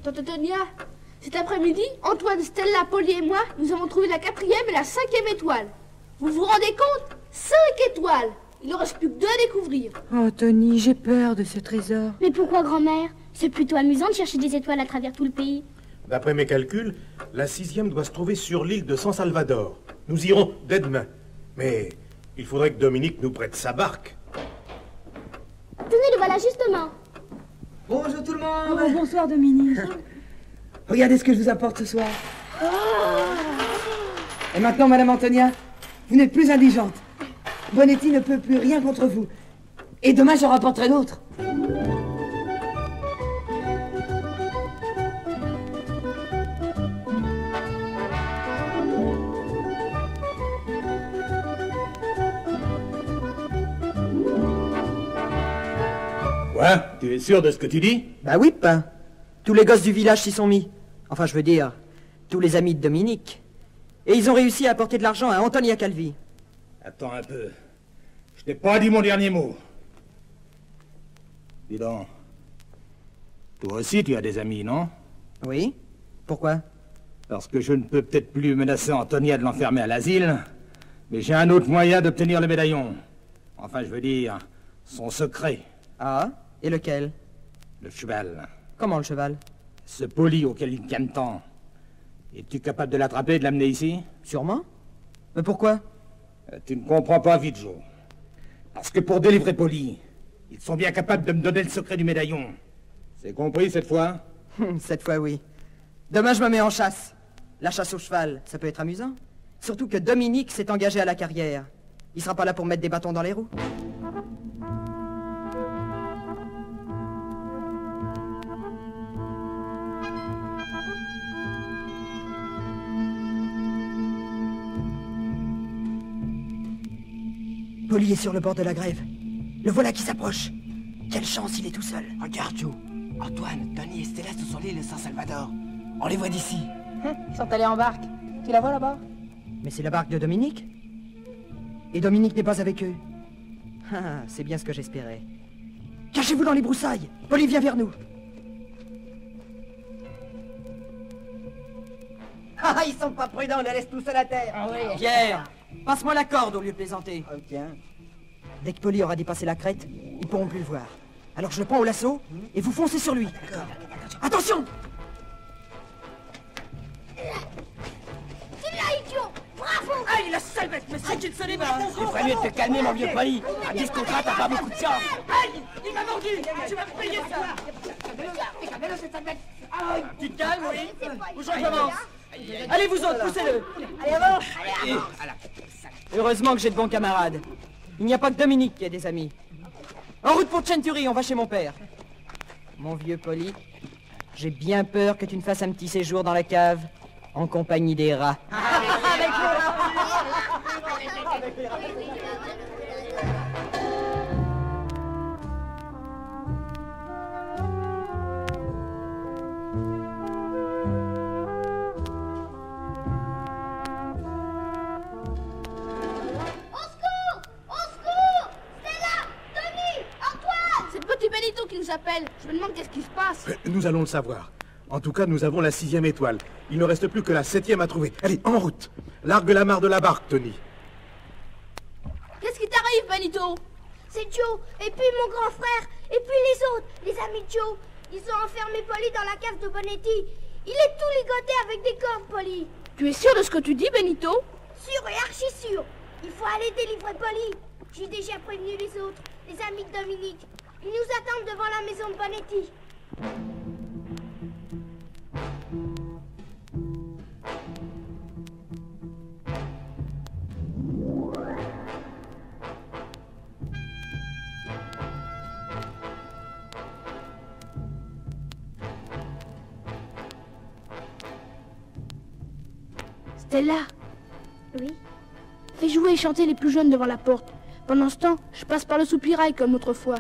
Speaker 1: Tante Antonia, cet après-midi, Antoine, Stella, Polly et moi, nous avons trouvé la 4e et la 5e étoile. Vous vous rendez compte? 5 étoiles. Il ne reste plus que 2 à découvrir.
Speaker 9: Oh, Tony, j'ai peur de ce trésor.
Speaker 4: Mais pourquoi, grand-mère? C'est plutôt amusant de chercher des étoiles à travers tout le pays.
Speaker 3: D'après mes calculs, la 6e doit se trouver sur l'île de San Salvador. Nous irons dès demain. Mais il faudrait que Dominique nous prête sa barque.
Speaker 4: Tenez, le voilà justement.
Speaker 8: Bonjour tout le monde.
Speaker 9: Oh, bonsoir, Dominique.
Speaker 8: Regardez ce que je vous apporte ce soir. Et maintenant, Madame Antonia, vous n'êtes plus indigente. Bonetti ne peut plus rien contre vous. Et demain, j'en rapporterai d'autres.
Speaker 7: Quoi? Tu es sûr de ce que tu dis?
Speaker 8: Bah oui, pain. Tous les gosses du village s'y sont mis. Enfin, je veux dire, tous les amis de Dominique. Et ils ont réussi à apporter de l'argent à Antonia Calvi.
Speaker 7: Attends un peu. Je t'ai pas dit mon dernier mot. Dis donc. Toi aussi, tu as des amis, non?
Speaker 8: Oui? Pourquoi?
Speaker 7: Parce que je ne peux peut-être plus menacer Antonia de l'enfermer à l'asile, mais j'ai un autre moyen d'obtenir le médaillon. Enfin, je veux dire, son secret.
Speaker 8: Ah? Et lequel?
Speaker 7: Le cheval.
Speaker 8: Comment le cheval?
Speaker 7: Ce Polly auquel il tienne tant. Es-tu capable de l'attraper et de l'amener ici?
Speaker 8: Sûrement. Mais pourquoi?
Speaker 7: Tu ne comprends pas vite, Joe. Parce que pour délivrer Polly, ils sont bien capables de me donner le secret du médaillon. C'est compris cette fois?
Speaker 8: Cette fois, oui. Demain, je me mets en chasse. La chasse au cheval, ça peut être amusant. Surtout que Dominique s'est engagé à la carrière. Il sera pas là pour mettre des bâtons dans les roues. Polly est sur le bord de la grève. Le voilà qui s'approche. Quelle chance, il est tout seul.
Speaker 6: Regarde, Joe. Antoine, Tony et Stella sont sur l'île de San Salvador. On les voit d'ici.
Speaker 8: Ils sont allés en barque. Tu la vois là-bas? Mais c'est la barque de Dominique. Et Dominique n'est pas avec eux. Ah, c'est bien ce que j'espérais. Cachez-vous dans les broussailles. Polly, viens vers nous. Ah, ils sont pas prudents, on les laisse tous à la terre. Ah oui.
Speaker 10: Pierre, passe-moi la corde au lieu de plaisanter.
Speaker 8: Oh, tiens.
Speaker 10: Dès que Polly aura dépassé la crête, ils pourront plus le voir. Alors je le prends au lasso et vous foncez sur lui. Attention!
Speaker 4: Tu l'as, idiot! Bravo!
Speaker 10: Aïe, la salvette, mais c'est une seule main!
Speaker 6: Il ferait mieux de te calmer, mon vieux Polly. À 10 contrats, t'as pas beaucoup de chance.
Speaker 10: Aïe! Il m'a mordu! Tu vas me payer ça! Tu te calmes, oui? Ou je recommence? Allez, vous autres, poussez-le!
Speaker 8: Allez, avant!
Speaker 10: Heureusement que j'ai de bons camarades. Il n'y a pas que Dominique qui a des amis. En route pour Century, on va chez mon père. Mon vieux Polly, j'ai bien peur que tu ne fasses un petit séjour dans la cave, en compagnie des rats.
Speaker 1: Benito qui nous appelle. Je me demande qu'est-ce qui se passe.
Speaker 3: Nous allons le savoir. En tout cas, nous avons la 6e étoile. Il ne reste plus que la 7e à trouver. Allez, en route. Largue l'amarre de la barque, Tony.
Speaker 1: Qu'est-ce qui t'arrive, Benito?
Speaker 4: C'est Joe, et puis mon grand frère, et puis les autres, les amis de Joe. Ils ont enfermé Polly dans la cave de Bonetti. Il est tout ligoté avec des cordes, Polly.
Speaker 1: Tu es sûr de ce que tu dis, Benito?
Speaker 4: Sûr et archi sûr. Il faut aller délivrer Polly. J'ai déjà prévenu les autres, les amis de Dominique. Ils nous attendent devant la maison de Bonetti.
Speaker 1: Stella,
Speaker 4: Oui?
Speaker 1: fais jouer et chanter les plus jeunes devant la porte. Pendant ce temps, je passe par le soupirail comme autrefois.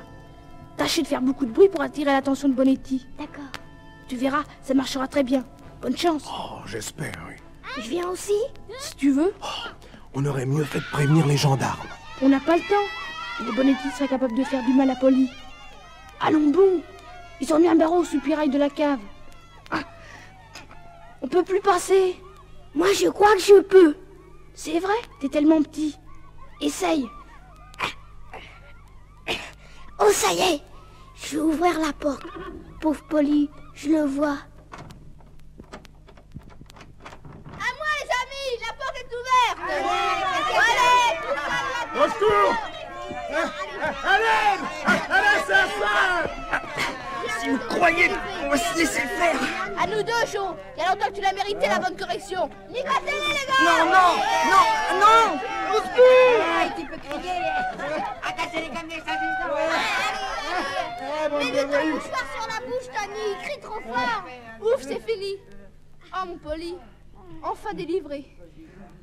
Speaker 1: Tâchez de faire beaucoup de bruit pour attirer l'attention de Bonetti.
Speaker 4: D'accord.
Speaker 1: Tu verras, ça marchera très bien. Bonne chance.
Speaker 3: Oh, j'espère, oui.
Speaker 4: Je viens aussi?
Speaker 1: Si tu veux.
Speaker 3: On aurait mieux fait de prévenir les gendarmes.
Speaker 1: On n'a pas le temps. Les Bonetti seraient capables de faire du mal à Polly. Allons bon. Ils ont mis un barreau au soupirail de la cave. Ah. On peut plus passer.
Speaker 4: Moi, je crois que je peux.
Speaker 1: C'est vrai, t'es tellement petit. Essaye.
Speaker 4: Oh, ça y est. Je vais ouvrir la porte. Pauvre Polly, je le vois.
Speaker 1: À moi, les amis, la porte est ouverte. Allez,
Speaker 7: Au secours! Allez! Allez, ça
Speaker 8: Si vous croyez qu'on va se laisser faire...
Speaker 1: à nous deux, Joe. Il y a longtemps que tu l'as mérité, la bonne correction. Ligotez-les, les gars.
Speaker 8: Non, non, non, non! Au secours!
Speaker 4: Tu peux crier. Attachez-les comme des saucissons.
Speaker 1: Mets le mouchoir sur la bouche, Tony. Crie trop fort. Ouf, c'est fini. Oh, mon Polly. Enfin délivré.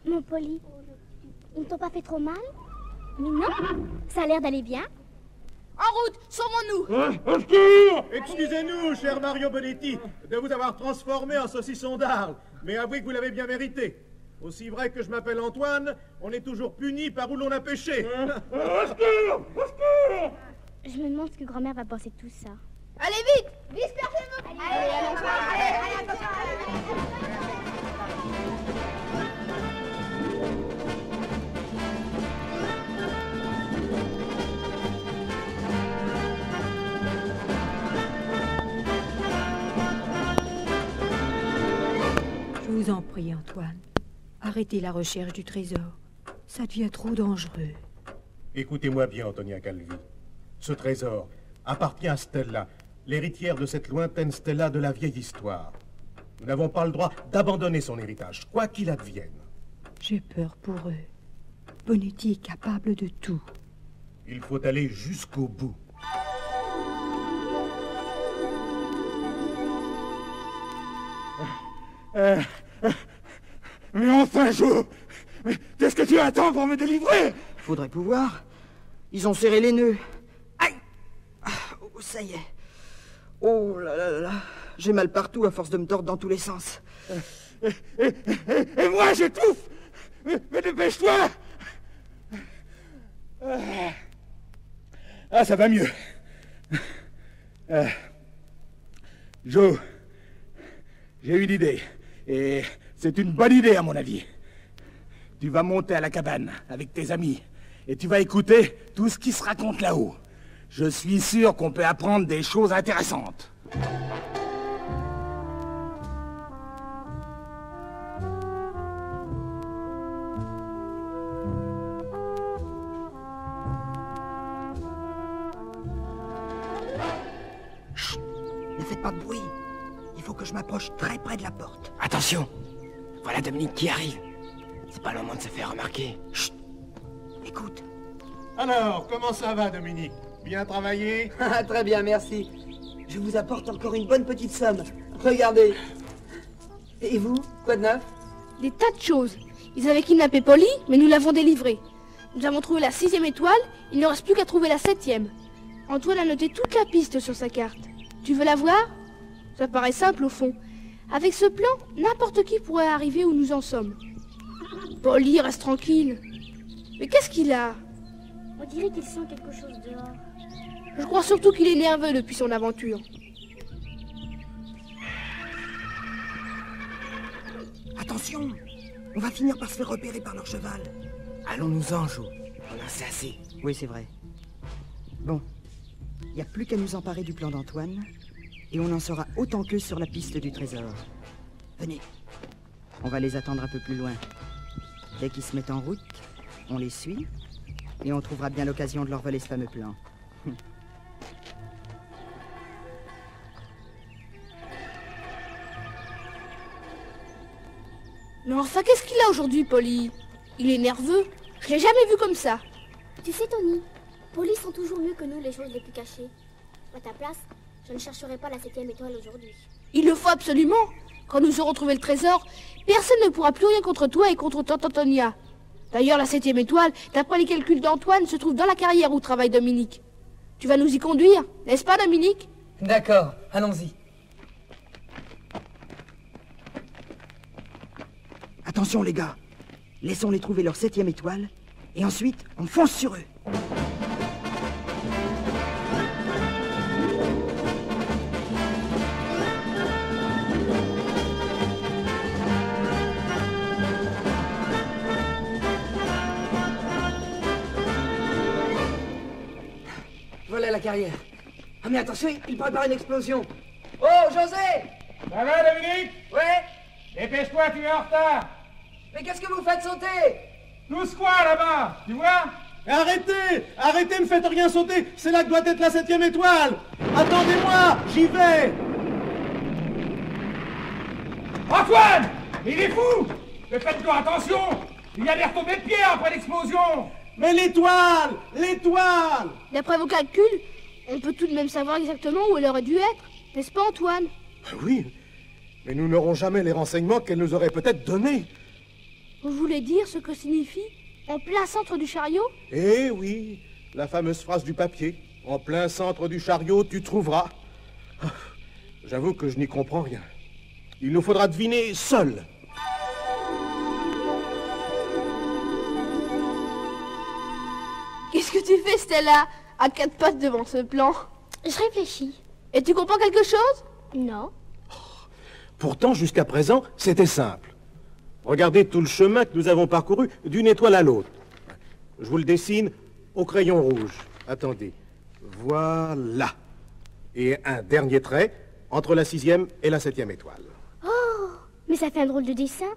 Speaker 4: Mon Polly, ils ne t'ont pas fait trop mal? Mais non, ça a l'air d'aller bien.
Speaker 1: En route, sauvons-nous.
Speaker 7: Au secours!
Speaker 3: Excusez-nous, cher Mario Bonetti, de vous avoir transformé en saucisson d'Arles, mais avouez que vous l'avez bien mérité. Aussi vrai que je m'appelle Antoine, on est toujours puni par où l'on a péché.
Speaker 7: Au secours! Au secours!
Speaker 4: Je me demande ce que grand-mère va penser de tout ça.
Speaker 1: Allez vite, dispersez-vous. Allez, attention.
Speaker 5: Je vous en prie, Antoine. Arrêtez la recherche du trésor. Ça devient trop dangereux.
Speaker 3: Écoutez-moi bien, Antonia Calvi. Ce trésor appartient à Stella, l'héritière de cette lointaine Stella de la vieille histoire. Nous n'avons pas le droit d'abandonner son héritage, quoi qu'il advienne.
Speaker 5: J'ai peur pour eux. Bonetti est capable de tout.
Speaker 3: Il faut aller jusqu'au bout.
Speaker 7: Mais enfin, Joe! Mais qu'est-ce que tu attends pour me délivrer?
Speaker 8: Faudrait pouvoir. Ils ont serré les nœuds. Aïe! Oh, ça y est. Oh là là là là. J'ai mal partout à force de me tordre dans tous les sens.
Speaker 7: Et moi, j'étouffe! Mais dépêche-toi! Ah, ça va mieux. Joe, j'ai une idée. Et C'est une bonne idée, à mon avis. Tu vas monter à la cabane avec tes amis et tu vas écouter tout ce qui se raconte là-haut. Je suis sûr qu'on peut apprendre des choses intéressantes.
Speaker 6: Chut! Ne faites pas de bruit. Il faut que je m'approche très près de la porte.
Speaker 11: Attention! Voilà Dominique qui arrive. C'est pas le moment de se faire remarquer.
Speaker 6: Chut! Écoute.
Speaker 3: Alors, comment ça va, Dominique? Bien travaillé?
Speaker 8: Ah, très bien, merci. Je vous apporte encore une bonne petite somme. Regardez. Et vous, quoi de neuf?
Speaker 1: Des tas de choses. Ils avaient kidnappé Polly, mais nous l'avons délivrée. Nous avons trouvé la 6e étoile, il ne reste plus qu'à trouver la 7e. Antoine a noté toute la piste sur sa carte. Tu veux la voir? Ça paraît simple au fond. Avec ce plan, n'importe qui pourrait arriver où nous en sommes. Polly, reste tranquille. Mais qu'est-ce qu'il a?
Speaker 4: On dirait qu'il sent quelque chose dehors.
Speaker 1: Je crois surtout qu'il est nerveux depuis son aventure.
Speaker 6: Attention! On va finir par se faire repérer par leur cheval.
Speaker 11: Allons-nous-en, Jo. On en sait assez.
Speaker 10: Oui, c'est vrai. Bon. Il n'y a plus qu'à nous emparer du plan d'Antoine, et on en saura autant qu'eux sur la piste du trésor.
Speaker 6: Venez.
Speaker 10: On va les attendre un peu plus loin. Dès qu'ils se mettent en route, on les suit, et on trouvera bien l'occasion de leur voler ce fameux plan.
Speaker 1: Mais enfin, qu'est-ce qu'il a aujourd'hui, Polly? Il est nerveux. Je l'ai jamais vu comme ça.
Speaker 4: Tu sais, Tony, Polly sent toujours mieux que nous les choses les plus cachées. À ta place, je ne chercherai pas la 7e étoile aujourd'hui.
Speaker 1: Il le faut absolument. Quand nous aurons trouvé le trésor, personne ne pourra plus rien contre toi et contre tante Antonia. D'ailleurs, la 7e étoile, d'après les calculs d'Antoine, se trouve dans la carrière où travaille Dominique. Tu vas nous y conduire, n'est-ce pas, Dominique?
Speaker 8: D'accord, allons-y.
Speaker 6: Attention, les gars. Laissons-les trouver leur 7e étoile, et ensuite, on fonce sur eux.
Speaker 8: Voilà la carrière. Ah mais attention, il prépare une explosion. Oh, José!
Speaker 7: Ça va, Dominique?
Speaker 8: Ouais?
Speaker 7: Dépêche-toi, tu es en retard.
Speaker 8: Mais qu'est-ce que vous faites sauter?
Speaker 7: Tous quoi, là-bas? Tu vois?
Speaker 3: Arrêtez! Arrêtez, ne faites rien sauter! C'est là que doit être la 7e étoile! Attendez-moi! J'y vais!
Speaker 7: Antoine! Il est fou! Mais faites-toi attention! Il y a des retombées de pierre après l'explosion!
Speaker 3: Mais l'étoile! L'étoile!
Speaker 1: D'après vos calculs, on peut tout de même savoir exactement où elle aurait dû être. N'est-ce pas, Antoine?
Speaker 3: Oui, mais nous n'aurons jamais les renseignements qu'elle nous aurait peut-être donnés.
Speaker 1: Vous voulez dire ce que signifie en plein centre du chariot?
Speaker 3: Eh oui, la fameuse phrase du papier. En plein centre du chariot, tu trouveras. J'avoue que je n'y comprends rien. Il nous faudra deviner seul.
Speaker 1: Qu'est-ce que tu fais, Stella, à 4 pattes devant ce plan?
Speaker 4: Je réfléchis.
Speaker 1: Et tu comprends quelque chose?
Speaker 4: Non.
Speaker 3: Pourtant, jusqu'à présent, c'était simple. Regardez tout le chemin que nous avons parcouru d'une étoile à l'autre. Je vous le dessine au crayon rouge. Attendez. Voilà. Et un dernier trait entre la 6e et la 7e étoile.
Speaker 4: Oh, mais ça fait un drôle de dessin.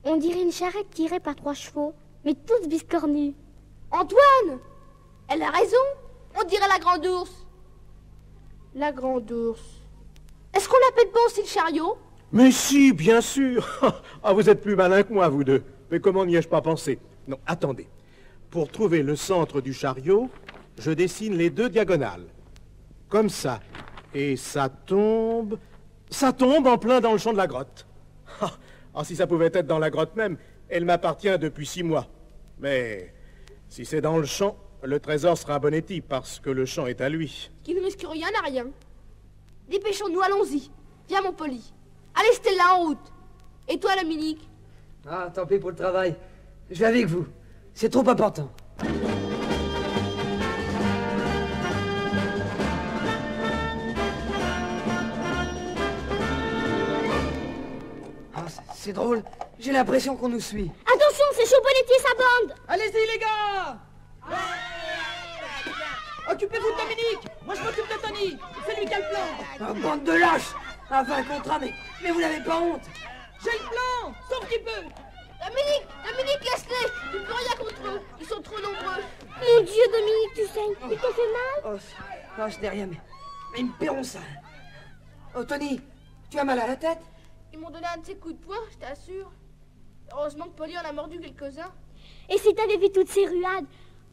Speaker 4: On dirait une charrette tirée par 3 chevaux, mais tous biscornus.
Speaker 1: Antoine! Elle a raison. On dirait la grande ours. La grande ours. Est-ce qu'on l'appelle pas aussi le chariot?
Speaker 3: Mais si, bien sûr. Ah, vous êtes plus malin que moi, vous deux. Mais comment n'y ai-je pas pensé? Non, attendez. Pour trouver le centre du chariot, je dessine les 2 diagonales. Comme ça. Et ça tombe en plein dans le champ de la grotte. Ah, si ça pouvait être dans la grotte même, elle m'appartient depuis 6 mois. Mais si c'est dans le champ, le trésor sera à Bonetti parce que le champ est à lui.
Speaker 1: Qui ne risque rien à rien. Dépêchons-nous, allons-y. Viens, mon Polly. Allez, Stella, en route. Et toi, Dominique?
Speaker 8: Ah, tant pis pour le travail. Je vais avec vous. C'est trop important. c'est drôle. J'ai l'impression qu'on nous suit.
Speaker 4: Attention, c'est Chaubonetti et sa bande.
Speaker 10: Allez-y, les gars! Occupez-vous de Dominique! Moi, je m'occupe de Tony! C'est lui qui a le plan!
Speaker 8: Oh, bande de lâches! Un 20 contre 1, mais vous n'avez pas honte!
Speaker 10: J'ai le plan! Sauf qu'il peut!
Speaker 1: Dominique, laisse-les. Tu peux rien contre eux. Ils sont trop nombreux.
Speaker 4: Mon Dieu, Dominique, tu saignes. Il te fait mal?
Speaker 8: Oh, je n'ai rien, mais ils me paieront ça. Oh, Tony, tu as mal à la tête?
Speaker 1: Ils m'ont donné un de ces coups de poing, je t'assure. Heureusement que Polly en a mordu quelques-uns.
Speaker 4: Et si t'avais vu toutes ces ruades?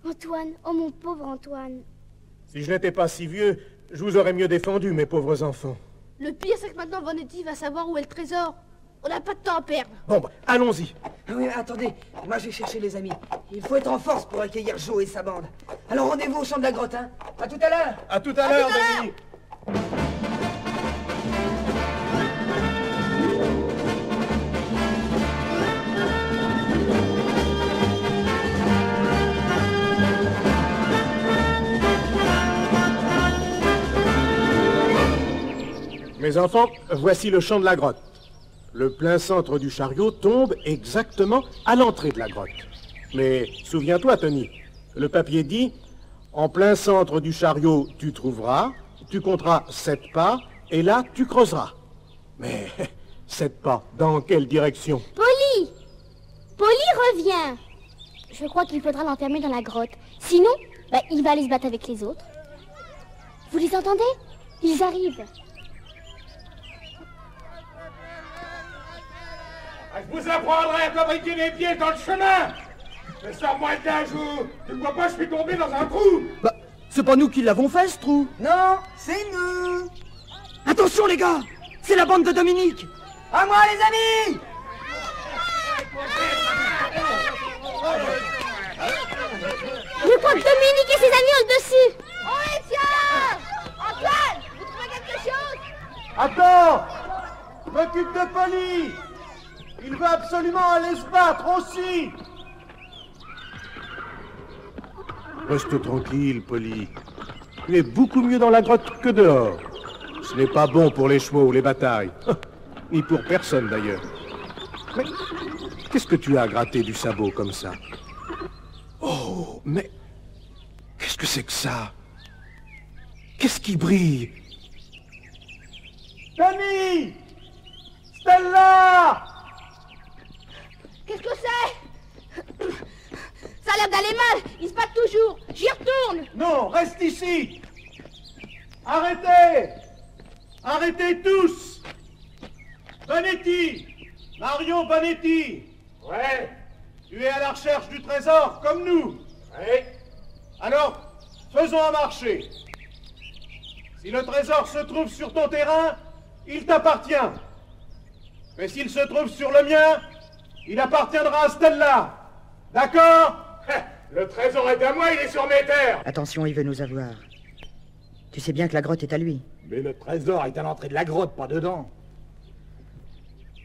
Speaker 4: Antoine, oh mon pauvre Antoine.
Speaker 3: Si je n'étais pas si vieux, je vous aurais mieux défendu, mes pauvres enfants.
Speaker 1: Le pire, c'est que maintenant Bonetti va savoir où est le trésor. On n'a pas de temps à perdre.
Speaker 3: Bon, bah, allons-y.
Speaker 8: Ah oui, attendez, moi je vais chercher les amis. Il faut être en force pour accueillir Joe et sa bande. Alors rendez-vous au champ de la grotte, hein. À tout à l'heure.
Speaker 3: À tout à l'heure, Dominique. Mes enfants, voici le champ de la grotte. Le plein centre du chariot tombe exactement à l'entrée de la grotte. Mais souviens-toi, Tony, le papier dit « En plein centre du chariot, tu trouveras, tu compteras 7 pas, et là, tu creuseras. » Mais 7 pas, dans quelle direction?
Speaker 4: Polly! Polly revient. Je crois qu'il faudra l'enfermer dans la grotte. Sinon, il va aller se battre avec les autres. Vous les entendez? Ils arrivent.
Speaker 7: Je vous apprendrai à fabriquer des pieds dans le chemin. Mais sors-moi de là, Joe. Tu ne vois pas, je suis tombé dans un trou.
Speaker 6: Bah, c'est pas nous qui l'avons fait, ce trou.
Speaker 8: Non, c'est nous.
Speaker 6: Attention, les gars! C'est la bande de Dominique!
Speaker 8: À moi, les amis!
Speaker 4: Je crois que Dominique et ses amis ont le dessus.
Speaker 1: On les tient. Antoine, vous trouvez quelque chose?
Speaker 3: Attends! Je m'occupe de Polly. Il veut absolument aller se battre aussi. Reste tranquille, Polly. Tu es beaucoup mieux dans la grotte que dehors. Ce n'est pas bon pour les chevaux ou les batailles. Ni pour personne, d'ailleurs. Mais qu'est-ce que tu as gratté du sabot comme ça? Oh, mais qu'est-ce que c'est que ça? Qu'est-ce qui brille? Tony! Stella!
Speaker 1: Qu'est-ce que c'est? Ça a l'air d'aller mal. Ils se battent toujours. J'y retourne.
Speaker 3: Non, reste ici. Arrêtez! Arrêtez tous! Bonetti! Mario Bonetti! Ouais? Tu es à la recherche du trésor, comme nous? Ouais. Alors, faisons un marché. Si le trésor se trouve sur ton terrain, il t'appartient. Mais s'il se trouve sur le mien, il appartiendra à Stella. D'accord? Le trésor est à moi, il est sur mes terres.
Speaker 6: Attention, il veut nous avoir. Tu sais bien que la grotte est à lui.
Speaker 7: Mais le trésor est à l'entrée de la grotte, pas dedans.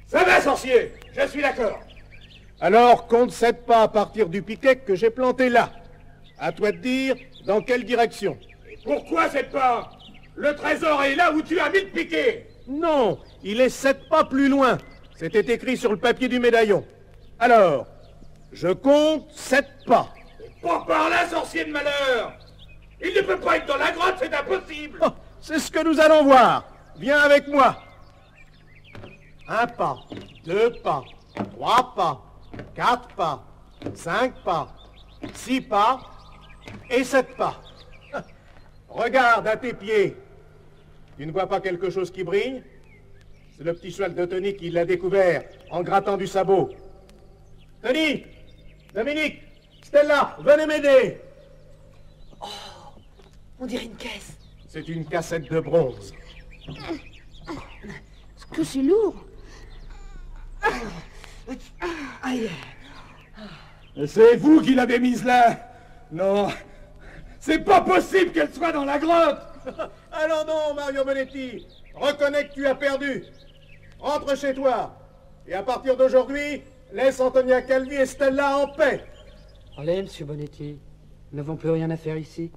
Speaker 7: Ça va, sorcier! Je suis d'accord.
Speaker 3: Alors, compte 7 pas à partir du piquet que j'ai planté là. À toi de dire dans quelle direction.
Speaker 7: Et pourquoi 7 pas? Le trésor est là où tu as mis le piquet.
Speaker 3: Non, il est 7 pas plus loin. C'était écrit sur le papier du médaillon. Alors, je compte 7 pas.
Speaker 7: Pas par là, sorcier de malheur! Il ne peut pas être dans la grotte, c'est impossible!
Speaker 3: Oh, c'est ce que nous allons voir. Viens avec moi. 1 pas, 2 pas, 3 pas, 4 pas, 5 pas, 6 pas et 7 pas. Regarde à tes pieds. Tu ne vois pas quelque chose qui brille? C'est le petit cheval de Tony qui l'a découvert en grattant du sabot. Tony! Dominique! Stella! Venez m'aider!
Speaker 8: Oh, on dirait une caisse.
Speaker 3: C'est une cassette de bronze.
Speaker 1: Est-ce que c'est lourd?
Speaker 8: Aïe.
Speaker 7: C'est vous qui l'avez mise là! Non! C'est pas possible qu'elle soit dans la grotte!
Speaker 3: Allons non, Mario Bonetti! Reconnais que tu as perdu! Rentre chez toi! Et à partir d'aujourd'hui, laisse Antonia Calvi et Stella en paix!
Speaker 6: Allez, monsieur Bonetti, nous n'avons plus rien à faire ici.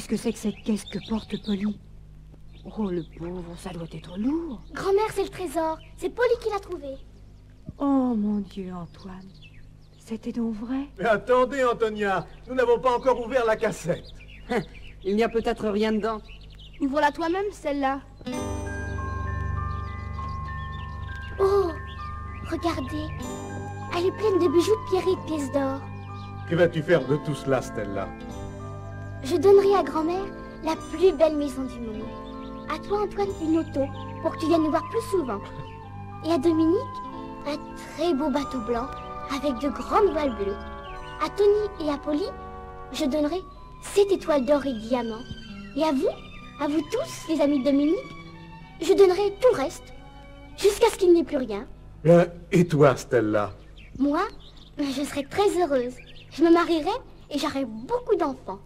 Speaker 5: Qu'est-ce que c'est que cette caisse que porte Polly? Oh, le pauvre, ça doit être lourd.
Speaker 4: Grand-mère, c'est le trésor. C'est Polly qui l'a trouvé.
Speaker 5: Oh, mon Dieu, Antoine. C'était donc vrai?
Speaker 3: Mais attendez, Antonia, nous n'avons pas encore ouvert la cassette.
Speaker 10: Il n'y a peut-être rien dedans.
Speaker 1: Ouvre-la toi-même, celle-là.
Speaker 4: Oh, regardez. Elle est pleine de bijoux de pierreries et de pièces d'or.
Speaker 3: Que vas-tu faire de tout cela, Stella?
Speaker 4: Je donnerai à grand-mère la plus belle maison du monde. À toi, Antoine, une auto, pour que tu viennes nous voir plus souvent. Et à Dominique, un très beau bateau blanc, avec de grandes voiles bleues. À Tony et à Polly, je donnerai 7 étoiles d'or et de diamants. Et à vous tous, les amis de Dominique, je donnerai tout le reste, jusqu'à ce qu'il n'y ait plus rien.
Speaker 3: Bien, et toi, Stella?
Speaker 4: Moi, je serai très heureuse. Je me marierai et j'aurai beaucoup d'enfants.